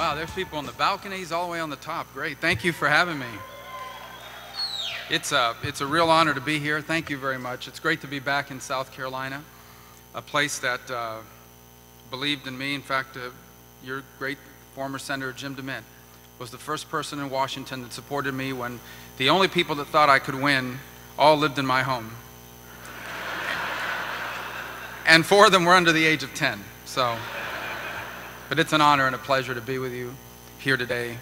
Wow, there's people on the balconies all the way on the top. Great, thank you for having me. It's a real honor to be here. Thank you very much. It's great to be back in South Carolina, a place that believed in me. In fact, your great former Senator Jim DeMint was the first person in Washington that supported me when the only people that thought I could win all lived in my home. And 4 of them were under the age of 10. But it's an honor and a pleasure to be with you here today.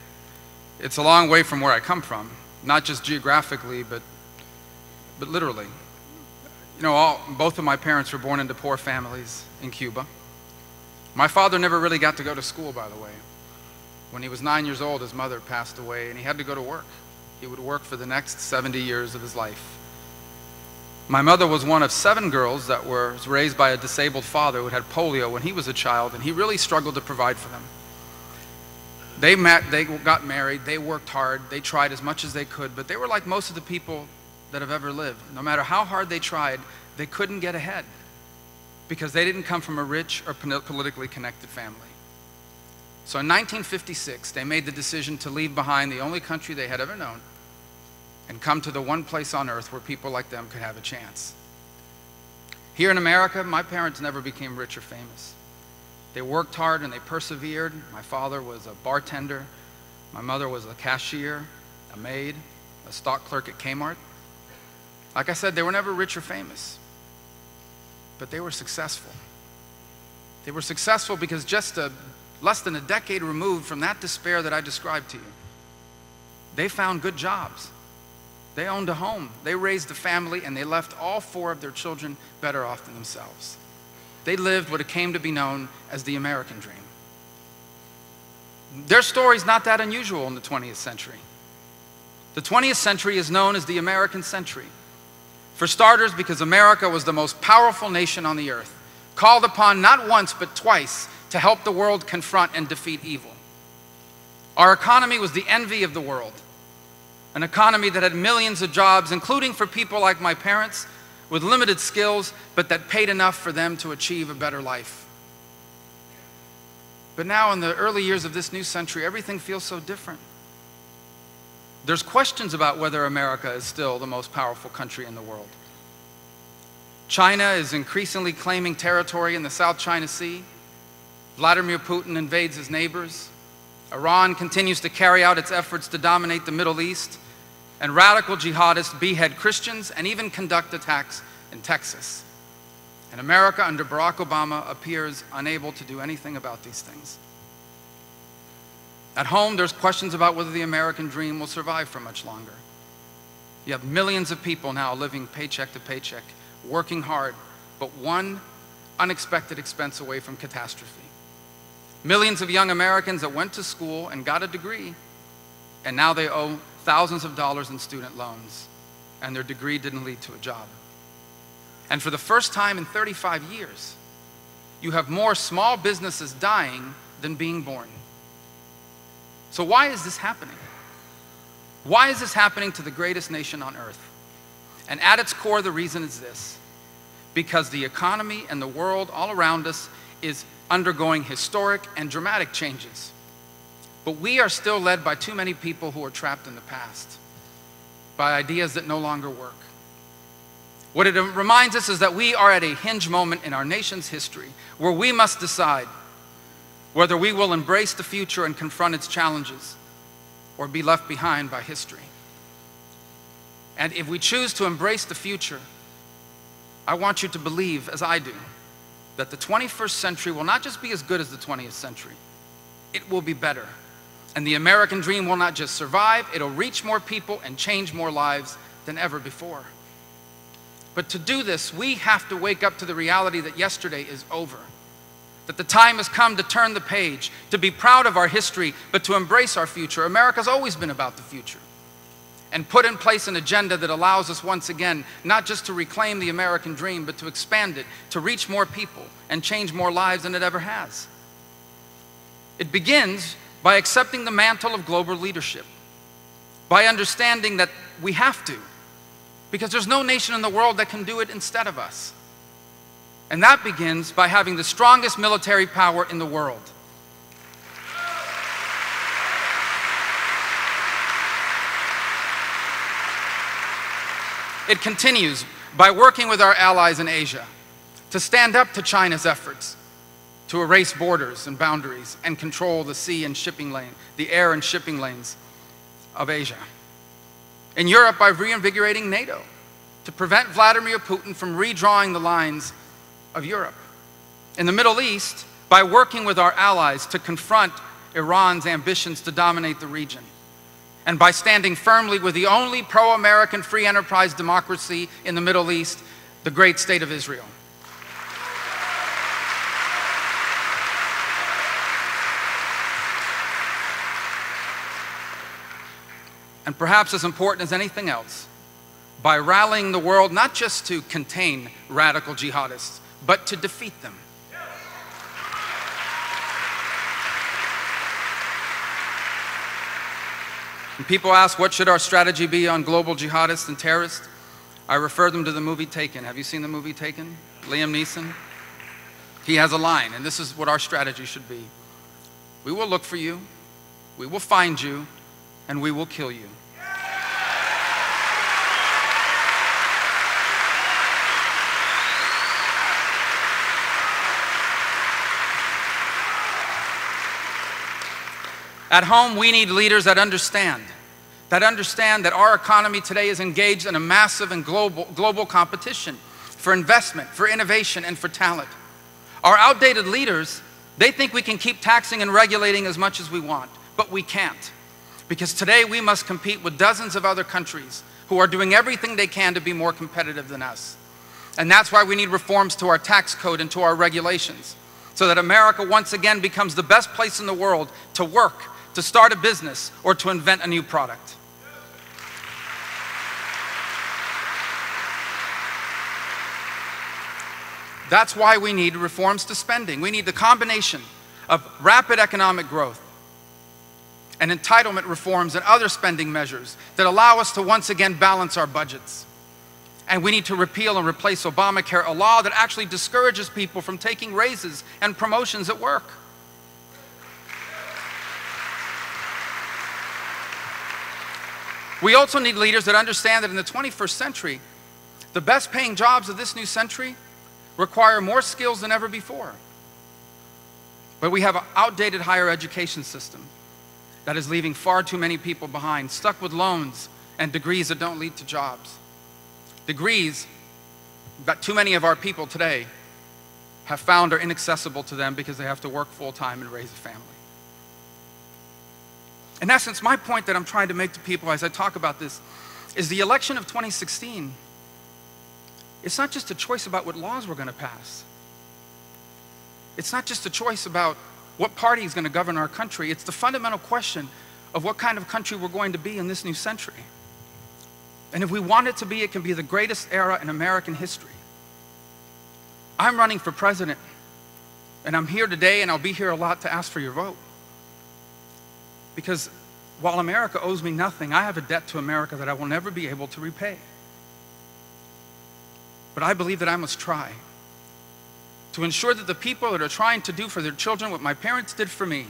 It's a long way from where I come from, not just geographically, but literally. You know, both of my parents were born into poor families in Cuba. My father never really got to go to school, by the way. When he was 9 years old, his mother passed away, and he had to go to work. He would work for the next 70 years of his life. My mother was one of 7 girls that was raised by a disabled father who had polio when he was a child, and he really struggled to provide for them. They met, they got married, they worked hard, they tried as much as they could, but they were like most of the people that have ever lived. No matter how hard they tried, they couldn't get ahead because they didn't come from a rich or politically connected family. So in 1956, they made the decision to leave behind the only country they had ever known and come to the one place on earth where people like them could have a chance. Here in America, my parents never became rich or famous. They worked hard and they persevered. My father was a bartender. My mother was a cashier, a maid, a stock clerk at Kmart. Like I said, they were never rich or famous, but they were successful. They were successful because just less than a decade removed from that despair that I described to you, they found good jobs. They owned a home, they raised a family, and they left all 4 of their children better off than themselves. They lived what came to be known as the American dream. Their story's not that unusual in the 20th century. The 20th century is known as the American century. For starters, because America was the most powerful nation on the earth, called upon not once but twice to help the world confront and defeat evil. Our economy was the envy of the world. An economy that had millions of jobs, including for people like my parents, with limited skills, but that paid enough for them to achieve a better life. But now in the early years of this new century, everything feels so different. There's questions about whether America is still the most powerful country in the world. China is increasingly claiming territory in the South China Sea. Vladimir Putin invades his neighbors. Iran continues to carry out its efforts to dominate the Middle East. And radical jihadists behead Christians and even conduct attacks in Texas. And America under Barack Obama appears unable to do anything about these things. At home, there's questions about whether the American dream will survive for much longer. You have millions of people now living paycheck to paycheck, working hard, but one unexpected expense away from catastrophe. Millions of young Americans that went to school and got a degree, and now they owe thousands of dollars in student loans, and their degree didn't lead to a job. And for the first time in 35 years, you have more small businesses dying than being born. So why is this happening? Why is this happening to the greatest nation on earth? And at its core, the reason is this: because the economy and the world all around us is undergoing historic and dramatic changes. But we are still led by too many people who are trapped in the past, by ideas that no longer work. What it reminds us is that we are at a hinge moment in our nation's history where we must decide whether we will embrace the future and confront its challenges or be left behind by history. And if we choose to embrace the future, I want you to believe, as I do, that the 21st century will not just be as good as the 20th century, it will be better. And the American dream will not just survive, it'll reach more people and change more lives than ever before. But to do this, we have to wake up to the reality that yesterday is over. That the time has come to turn the page, to be proud of our history, but to embrace our future. America's always been about the future. And put in place an agenda that allows us once again, not just to reclaim the American dream, but to expand it, to reach more people and change more lives than it ever has. It begins by accepting the mantle of global leadership, by understanding that we have to, because there's no nation in the world that can do it instead of us. And that begins by having the strongest military power in the world. It continues by working with our allies in Asia to stand up to China's efforts to erase borders and boundaries and control the sea and shipping lane, the air and shipping lanes of Asia. In Europe, by reinvigorating NATO to prevent Vladimir Putin from redrawing the lines of Europe. In the Middle East, by working with our allies to confront Iran's ambitions to dominate the region, and by standing firmly with the only pro-American free enterprise democracy in the Middle East, the great state of Israel. And perhaps as important as anything else, by rallying the world not just to contain radical jihadists, but to defeat them. When people ask, what should our strategy be on global jihadists and terrorists? I refer them to the movie Taken. Have you seen the movie Taken? Liam Neeson? He has a line, and this is what our strategy should be. We will look for you, we will find you, and we will kill you. At home, we need leaders that understand that our economy today is engaged in a massive and global competition for investment, for innovation, and for talent. Our outdated leaders, they think we can keep taxing and regulating as much as we want, but we can't. Because today we must compete with dozens of other countries who are doing everything they can to be more competitive than us. And that's why we need reforms to our tax code and to our regulations, so that America once again becomes the best place in the world to work, to start a business, or to invent a new product. That's why we need reforms to spending. We need the combination of rapid economic growth and entitlement reforms and other spending measures that allow us to once again balance our budgets. And we need to repeal and replace Obamacare, a law that actually discourages people from taking raises and promotions at work. We also need leaders that understand that in the 21st century, the best paying jobs of this new century require more skills than ever before. But we have an outdated higher education system that is leaving far too many people behind, stuck with loans and degrees that don't lead to jobs. Degrees that too many of our people today have found are inaccessible to them because they have to work full-time and raise a family. In essence, my point that I'm trying to make to people as I talk about this is the election of 2016, it's not just a choice about what laws we're going to pass. It's not just a choice about what party is going to govern our country. It's the fundamental question of what kind of country we're going to be in this new century. And if we want it to be, it can be the greatest era in American history. I'm running for president, and I'm here today, and I'll be here a lot to ask for your vote. Because while America owes me nothing, I have a debt to America that I will never be able to repay. But I believe that I must try to ensure that the people that are trying to do for their children what my parents did for me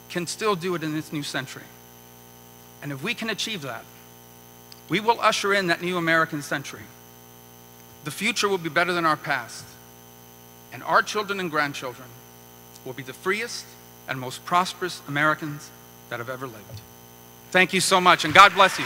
can still do it in this new century. And if we can achieve that, we will usher in that new American century. The future will be better than our past, and our children and grandchildren will be the freest and most prosperous Americans that have ever lived. Thank you so much, and God bless you.